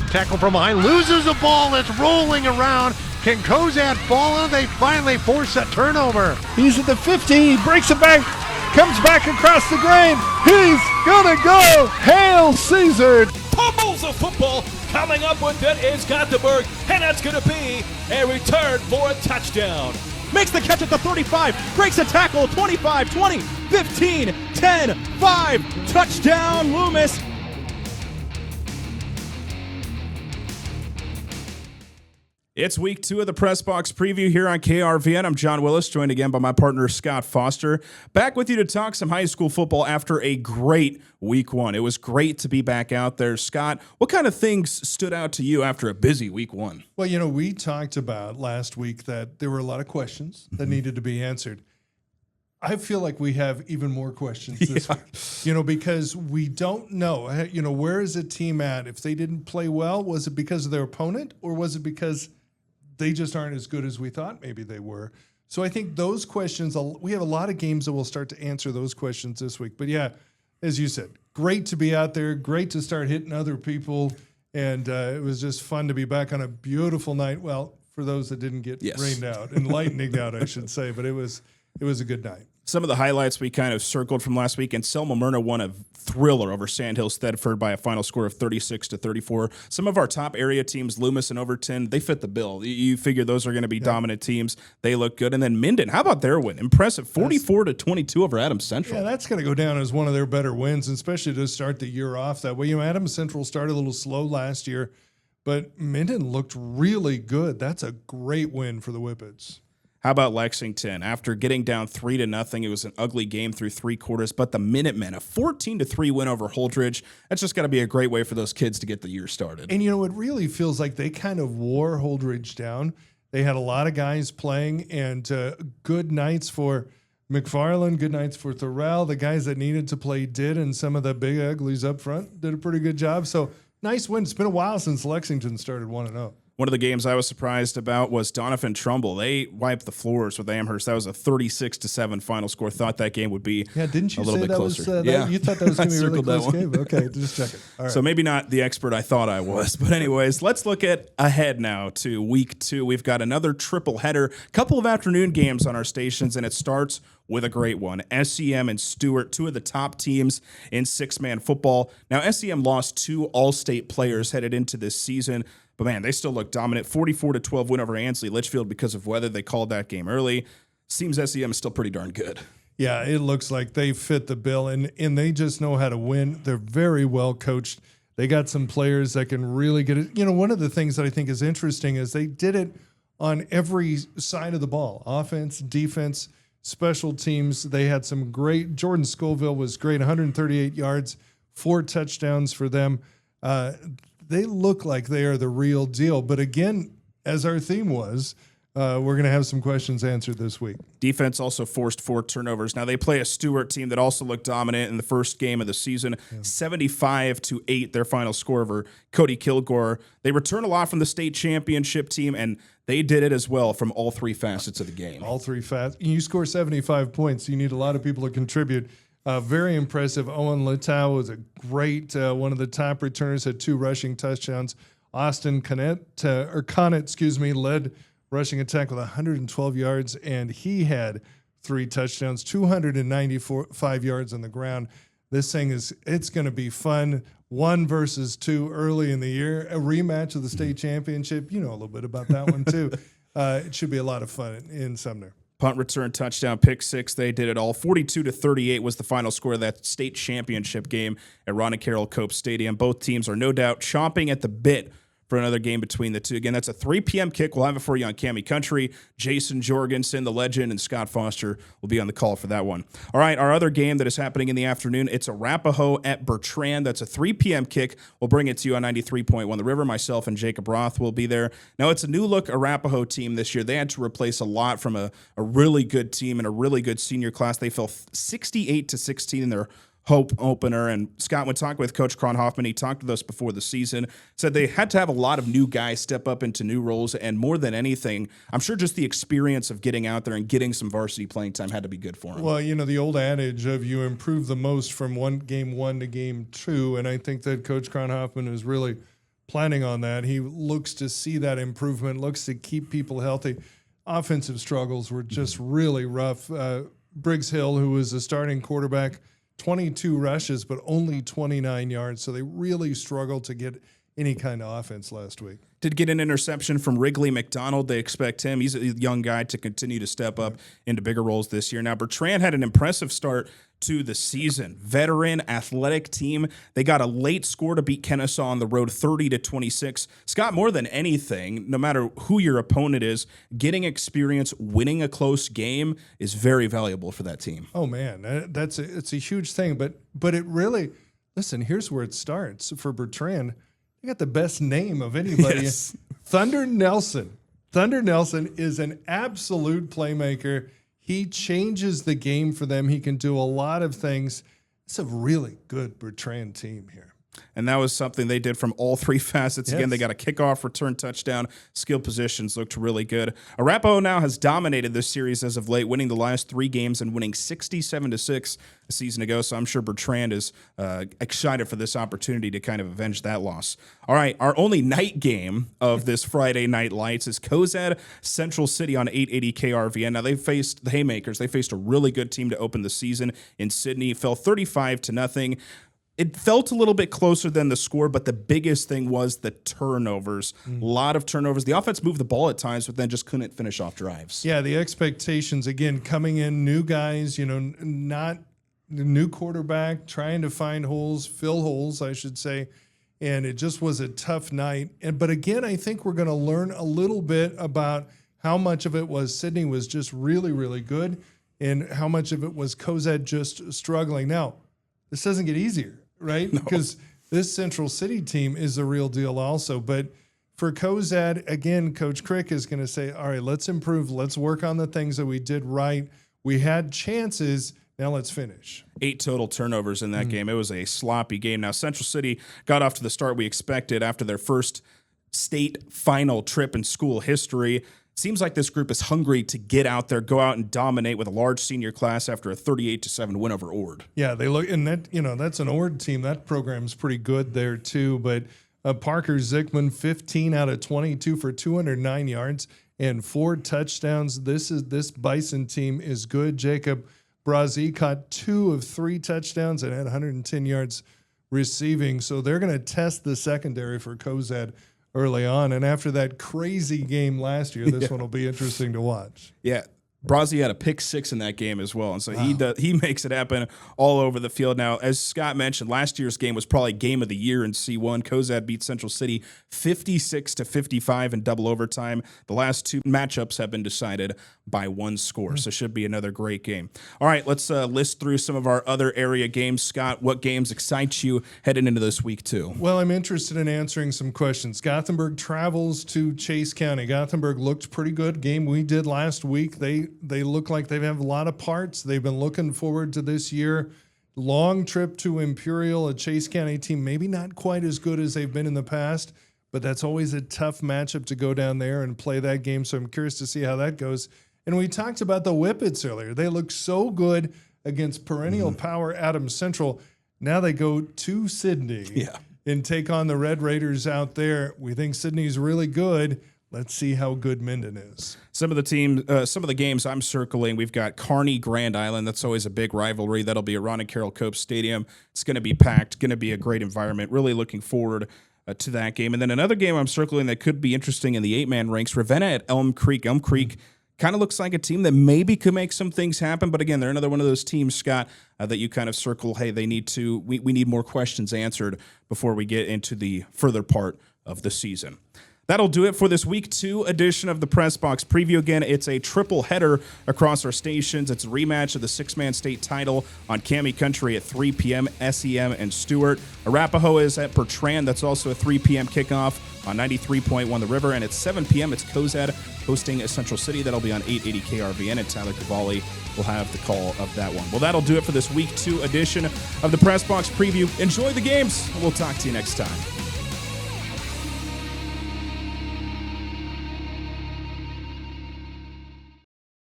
Tackle from behind, loses the ball, it's rolling around. Can Cozad fall on? They finally force a turnover. He's at the 50, he breaks it back, comes back across the grain. He's gonna go. Hail Caesar. Pummels of football coming up with it is Gothenburg, and that's going to be a return for a touchdown. Makes the catch at the 35, breaks a tackle, 25, 20, 15, 10, 5, touchdown Loomis. It's week 2 of the Press Box Preview here on KRVN. I'm John Willis, joined again by my partner Scott Foster. Back with you to talk some high school football after a great week 1. It was great to be back out there. Scott, what kind of things stood out to you after a busy week 1? Well, you know, we talked about last week that there were a lot of questions that needed to be answered. I feel like we have even more questions this week, you know, because we don't know, you know, where is a team at? If they didn't play well, was it because of their opponent, or was it because they just aren't as good as we thought maybe they were? So I think those questions, we have a lot of games that will start to answer those questions this week. But yeah, as you said, great to be out there, great to start hitting other people. And it was just fun to be back on a beautiful night. Well, for those that didn't get rained out and lightning out, I should say, but it was a good night. Some of the highlights we kind of circled from last week, and Selma Myrna won a thriller over Sandhills Thedford by a final score of 36-34. Some of our top area teams, Loomis and Overton, they fit the bill. You figure those are going to be dominant teams. They look good. And then Minden, how about their win? Impressive, 44-22 over Adams Central. Yeah, that's going to go down as one of their better wins, especially to start the year off that way. You know, Adams Central started a little slow last year, but Minden looked really good. That's a great win for the Whippets. How about Lexington? After getting down 3-0, it was an ugly game through 3 quarters, but the Minutemen, a 14-3 win over Holdridge. That's just got to be a great way for those kids to get the year started. And, you know, it really feels like they kind of wore Holdridge down. They had a lot of guys playing, and good nights for McFarland, good nights for Thorell. The guys that needed to play did, and some of the big uglies up front did a pretty good job. So, nice win. It's been a while since Lexington started 1-0. One of the games I was surprised about was Donovan Trumbull. They wiped the floors with Amherst. That was a 36-7 final score. Thought that game would be didn't you a little say bit that closer. Was, you thought that was going to be a really close game? Okay, just check it. All right. So maybe not the expert I thought I was. But anyways, let's look at ahead now to week 2. We've got another triple header, couple of afternoon games on our stations, and it starts with a great one. SEM and Stuart, 2 of the top teams in 6-man football. Now, SEM lost 2 all-state players headed into this season. But, man, they still look dominant. 44-12 win over Ansley Litchfield because of weather. They called that game early. Seems SEM is still pretty darn good. Yeah, it looks like they fit the bill, and they just know how to win. They're very well coached. They got some players that can really get it. You know, one of the things that I think is interesting is they did it on every side of the ball, offense, defense, special teams. They had some great – Jordan Scoville was great, 138 yards, 4 touchdowns for them. They look like they are the real deal. But again, as our theme was, we're going to have some questions answered this week. Defense also forced 4 turnovers. Now, they play a Stuart team that also looked dominant in the first game of the season, 75-8, their final score over Cody Kilgore. They return a lot from the state championship team, and they did it as well from all 3 facets of the game. All 3 facets. You score 75 points. You need a lot of people to contribute. Very impressive. Owen Littau was a great, one of the top returners, had 2 rushing touchdowns. Austin Connett, led rushing attack with 112 yards, and he had 3 touchdowns, 295 yards on the ground. This thing it's going to be fun. 1 versus 2 early in the year, a rematch of the state championship. You know a little bit about that one too. It should be a lot of fun in Sumner. Punt return, touchdown, pick 6. They did it all. 42-38 was the final score of that state championship game at Ron and Carroll Cope Stadium. Both teams are no doubt chomping at the bit for another game between the two. Again, that's a 3 p.m. kick. We'll have it for you on Cami Country. Jason Jorgensen, the legend, and Scott Foster will be on the call for that one. All right, our other game that is happening in the afternoon, it's Arapahoe at Bertrand. That's a 3 p.m. kick. We'll bring it to you on 93.1 The River. Myself and Jacob Roth will be there. Now, it's a new-look Arapahoe team this year. They had to replace a lot from a really good team and a really good senior class. They fell 68-16 in their Hope opener. And Scott, when talking with Coach Kronhoffman, he talked with us before the season, said they had to have a lot of new guys step up into new roles. And more than anything, I'm sure just the experience of getting out there and getting some varsity playing time had to be good for them. Well, you know, the old adage of you improve the most from game one to game 2. And I think that Coach Kronhoffman is really planning on that. He looks to see that improvement, looks to keep people healthy. Offensive struggles were just really rough. Briggs Hill, who was a starting quarterback, 22 rushes, but only 29 yards. So they really struggled to get any kind of offense last week. Did get an interception from Wrigley McDonald. They expect him. He's a young guy to continue to step up into bigger roles this year. Now, Bertrand had an impressive start to the season. Veteran, athletic team. They got a late score to beat Kennesaw on the road, 30-26. Scott, more than anything, no matter who your opponent is, getting experience, winning a close game is very valuable for that team. Oh, man, it's a huge thing. But it really, listen, here's where it starts for Bertrand. They got the best name of anybody. Yes. Thunder Nelson. Thunder Nelson is an absolute playmaker. He changes the game for them. He can do a lot of things. It's a really good Bertrand team here. And that was something they did from all three facets. Yes. Again, they got a kickoff, return touchdown, skill positions looked really good. Arapahoe now has dominated this series as of late, winning the last 3 games and winning 67-6 a season ago. So I'm sure Bertrand is excited for this opportunity to kind of avenge that loss. All right, our only night game of this Friday Night Lights is Cozad Central City on 880 KRVN. Now they faced the Haymakers. They faced a really good team to open the season in Sydney. Fell 35-0. It felt a little bit closer than the score, but the biggest thing was the turnovers. A lot of turnovers. The offense moved the ball at times, but then just couldn't finish off drives. Yeah, the expectations, again, coming in, new guys, not the new quarterback, trying to find holes, fill holes, I should say. And it just was a tough night. But again, I think we're going to learn a little bit about how much of it was Sydney was just really, really good and how much of it was Cozad just struggling. Now, this doesn't get easier. Right? No. Because this Central City team is a real deal also. But for Cozad, again, Coach Crick is going to say, all right, let's improve. Let's work on the things that we did right. We had chances. Now let's finish. 8 total turnovers in that game. It was a sloppy game. Now, Central City got off to the start we expected after their first state final trip in school history. Seems like this group is hungry to get out there, go out and dominate with a large senior class after a 38-7 win over Ord. Yeah, they look, and that that's an Ord team. That program's pretty good there too. But Parker Zickman, 15 out of 22 for 209 yards and 4 touchdowns. This Bison team is good. Jacob Brazi caught 2 of 3 touchdowns and had 110 yards receiving. So they're going to test the secondary for Cozad early on. And after that crazy game last year, this one will be interesting to watch. Yeah. Brazi had a pick 6 in that game as well. And so he makes it happen all over the field. Now, as Scott mentioned, last year's game was probably game of the year in C1. Cozad beat Central City 56-55 in double overtime. The last 2 matchups have been decided by 1 score. So should be another great game. All right, let's list through some of our other area games. Scott, what games excite you heading into this week 2? Well, I'm interested in answering some questions. Gothenburg travels to Chase County. Gothenburg looked pretty good. Game we did last week. They look like they have a lot of parts. They've been looking forward to this year. Long trip to Imperial, a Chase County team, maybe not quite as good as they've been in the past, but that's always a tough matchup to go down there and play that game. So I'm curious to see how that goes. And we talked about the Whippets earlier. They look so good against perennial power Adams Central. Now they go to Sydney and take on the Red Raiders out there. We think Sydney's really good. Let's see how good Minden is. Some of the games I'm circling, we've got Kearney, Grand Island. That's always a big rivalry. That'll be at Ron and Carroll Cope Stadium. It's going to be packed, going to be a great environment. Really looking forward to that game. And then another game I'm circling that could be interesting in the 8-man ranks, Ravenna at Elm Creek. Elm Creek kind of looks like a team that maybe could make some things happen. But again, they're another one of those teams, Scott, that you kind of circle, hey, we need more questions answered before we get into the further part of the season. That'll do it for this week 2 edition of the Press Box Preview. Again, it's a triple header across our stations. It's a rematch of the 6-man state title on Cami Country at 3 p.m., SEM and Stuart. Arapahoe is at Bertrand. That's also a 3 p.m. kickoff on 93.1 The River. And at 7 p.m., it's Cozad hosting a Central City. That'll be on 880 KRVN, and Tyler Cavalli will have the call of that one. Well, that'll do it for this week 2 edition of the Press Box Preview. Enjoy the games, and we'll talk to you next time.